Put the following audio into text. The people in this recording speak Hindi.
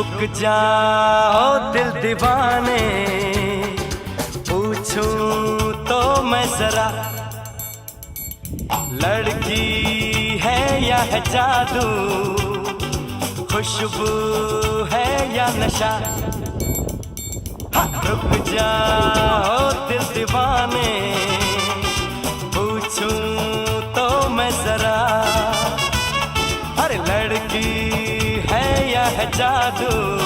रुक जाओ दिल दीवाने, पूछूं तो मैं जरा, लड़की है या है जादू, खुशबू है या नशा। रुक जाओ दिल दीवाने, पूछूं तो मैं जरा, अरे लड़की है या है जादू।